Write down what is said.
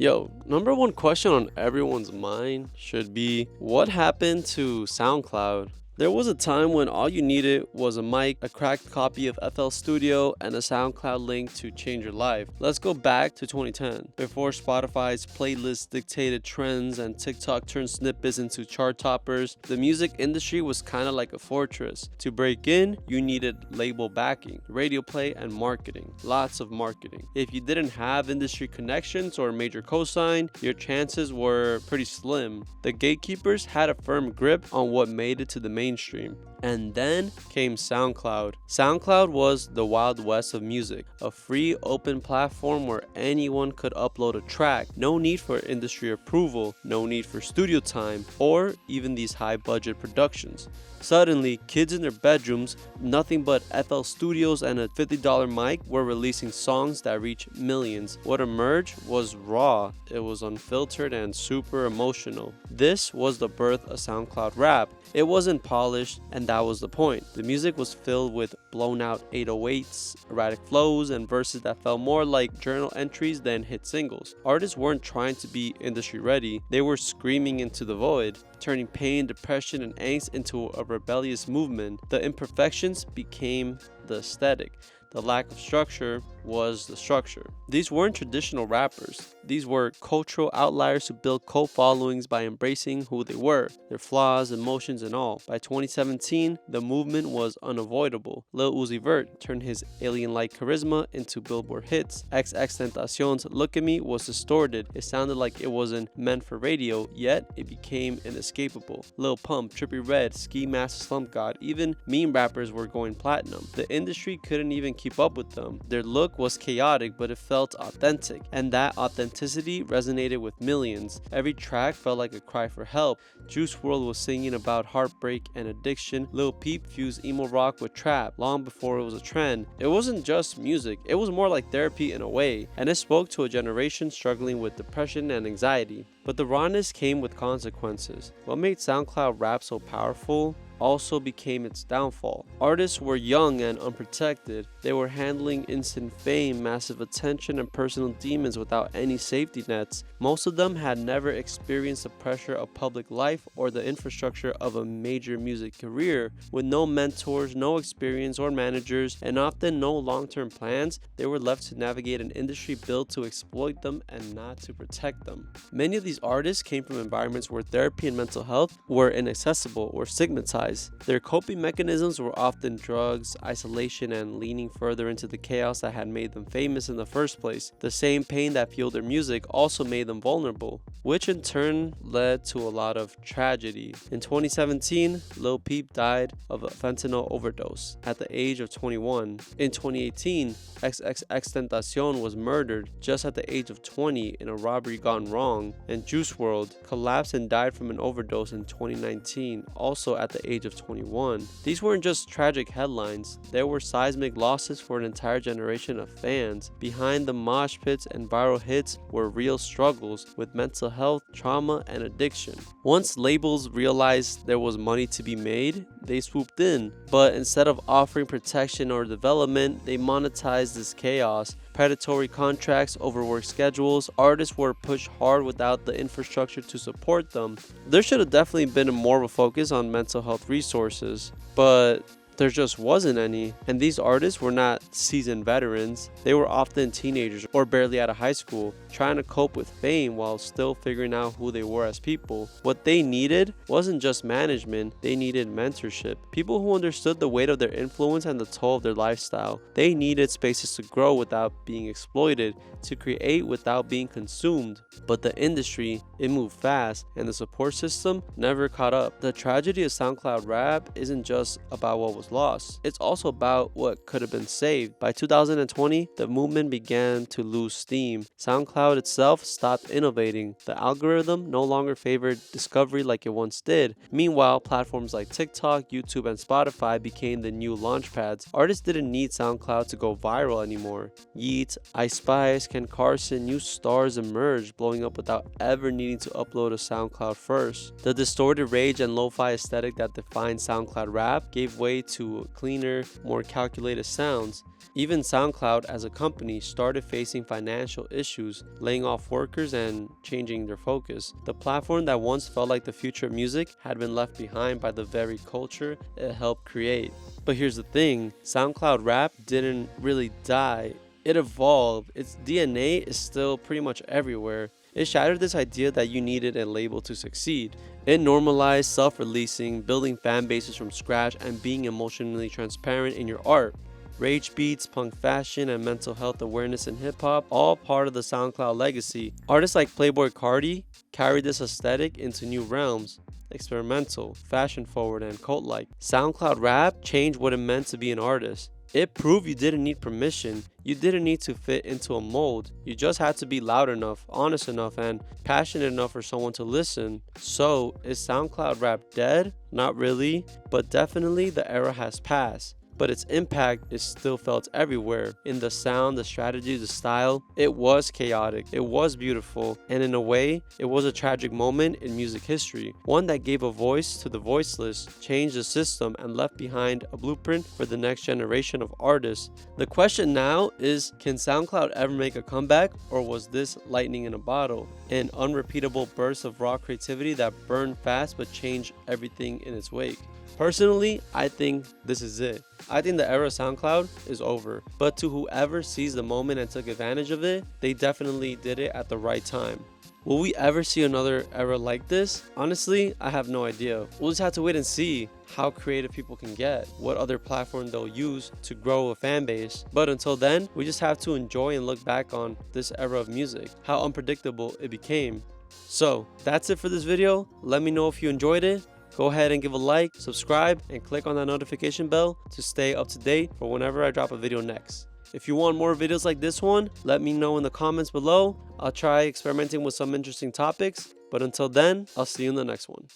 Yo, number one question on everyone's mind should be what happened to SoundCloud? There was a time when all you needed was a mic, a cracked copy of FL Studio, and a SoundCloud link to change your life. Let's go back to 2010, before Spotify's playlists dictated trends and TikTok turned snippets into chart toppers. The music industry was kind of like a fortress. To break in, you needed label backing, radio play, and marketing. Lots of marketing. If you didn't have industry connections or a major cosign, your chances were pretty slim. The gatekeepers had a firm grip on what made it to the mainstream. And then came SoundCloud. SoundCloud was the Wild West of music, a free, open platform where anyone could upload a track. No need for industry approval, no need for studio time, or even these high-budget productions. Suddenly, kids in their bedrooms, nothing but FL Studios and a $50 mic, were releasing songs that reached millions. What emerged was raw, it was unfiltered and super emotional. This was the birth of SoundCloud rap. It wasn't polished, and that was the point. The music was filled with blown out 808s, erratic flows, and verses that felt more like journal entries than hit singles. Artists weren't trying to be industry ready, they were screaming into the void, turning pain, depression, and angst into a rebellious movement. The imperfections became the aesthetic. The lack of structure was the structure. These weren't traditional rappers. These were cultural outliers who built cult followings by embracing who they were, their flaws, emotions, and all. By 2017, the movement was unavoidable. Lil Uzi Vert turned his alien-like charisma into Billboard hits. XXXTentacion's Look at Me was distorted. It sounded like it wasn't meant for radio, yet it became inescapable. Lil Pump, Trippie Redd, Ski Mask Slump God, even meme rappers were going platinum. The industry couldn't even keep up with them. Their look was chaotic, but it felt authentic, and that authenticity resonated with millions. Every track felt like a cry for help. Juice WRLD was singing about heartbreak and addiction. Lil Peep fused emo rock with trap long before it was a trend. It wasn't just music, it was more like therapy in a way, and it spoke to a generation struggling with depression and anxiety. But the rawness came with consequences. What made SoundCloud rap so powerful also became its downfall. Artists were young and unprotected. They were handling instant fame, massive attention, and personal demons without any safety nets. Most of them had never experienced the pressure of public life or the infrastructure of a major music career. With no mentors, no experience or managers, and often no long-term plans, they were left to navigate an industry built to exploit them and not to protect them. Many of these artists came from environments where therapy and mental health were inaccessible or stigmatized. Their coping mechanisms were often drugs, isolation, and leaning further into the chaos that had made them famous in the first place. The same pain that fueled their music also made them vulnerable, which in turn led to a lot of tragedy. In 2017, Lil Peep died of a fentanyl overdose at the age of 21. In 2018, XXXTentacion was murdered just at the age of 20 in a robbery gone wrong, and Juice WRLD collapsed and died from an overdose in 2019, also at the age of 21. These weren't just tragic headlines, there were seismic losses for an entire generation of fans. Behind the mosh pits and viral hits were real struggles with mental health, trauma, and addiction. Once labels realized there was money to be made, they swooped in, but instead of offering protection or development, they monetized this chaos. Predatory contracts, overworked schedules, artists were pushed hard without the infrastructure to support them. There should have definitely been more of a focus on mental health resources, but there just wasn't any. And these artists were not seasoned veterans. They were often teenagers or barely out of high school, trying to cope with fame while still figuring out who they were as people. What they needed wasn't just management, they needed mentorship. People who understood the weight of their influence and the toll of their lifestyle. They needed spaces to grow without being exploited, to create without being consumed. But the industry, it moved fast, and the support system never caught up. The tragedy of SoundCloud rap isn't just about what was lost, it's also about what could have been saved. By 2020, the movement began to lose steam. SoundCloud itself stopped innovating. The algorithm no longer favored discovery like it once did. Meanwhile, platforms like TikTok, YouTube, and Spotify became the new launchpads. Artists didn't need SoundCloud to go viral anymore. Yeats, Ice Spice, Ken Carson, new stars emerged, blowing up without ever needing to upload a SoundCloud first. The distorted rage and lo-fi aesthetic that defined SoundCloud rap gave way to to cleaner, more calculated sounds. Even SoundCloud as a company started facing financial issues, laying off workers and changing their focus. The platform that once felt like the future of music had been left behind by the very culture it helped create. But here's the thing, SoundCloud rap didn't really die. It evolved. Its DNA is still pretty much everywhere. It shattered this idea that you needed a label to succeed. It normalized self-releasing, building fan bases from scratch, and being emotionally transparent in your art. Rage beats, punk fashion, and mental health awareness in hip-hop, all part of the SoundCloud legacy. Artists like Playboi Carti carried this aesthetic into new realms. Experimental, fashion-forward, and cult-like. SoundCloud rap changed what it meant to be an artist. It proved you didn't need permission. You didn't need to fit into a mold. You just had to be loud enough, honest enough, and passionate enough for someone to listen. So, is SoundCloud rap dead? Not really, but definitely the era has passed. But its impact is still felt everywhere. In the sound, the strategy, the style. It was chaotic, it was beautiful, and in a way, it was a tragic moment in music history. One that gave a voice to the voiceless, changed the system, and left behind a blueprint for the next generation of artists. The question now is, can SoundCloud ever make a comeback, or was this lightning in a bottle? An unrepeatable burst of raw creativity that burned fast but changed everything in its wake. Personally, I think this is it. I think the era of SoundCloud is over. But to whoever seized the moment and took advantage of it, they definitely did it at the right time. Will we ever see another era like this? Honestly, I have no idea. We'll just have to wait and see how creative people can get, what other platform they'll use to grow a fan base. But until then, we just have to enjoy and look back on this era of music, how unpredictable it became. So, that's it for this video. Let me know if you enjoyed it. Go ahead and give a like, subscribe, and click on that notification bell to stay up to date for whenever I drop a video next. If you want more videos like this one, let me know in the comments below. I'll try experimenting with some interesting topics, but until then, I'll see you in the next one.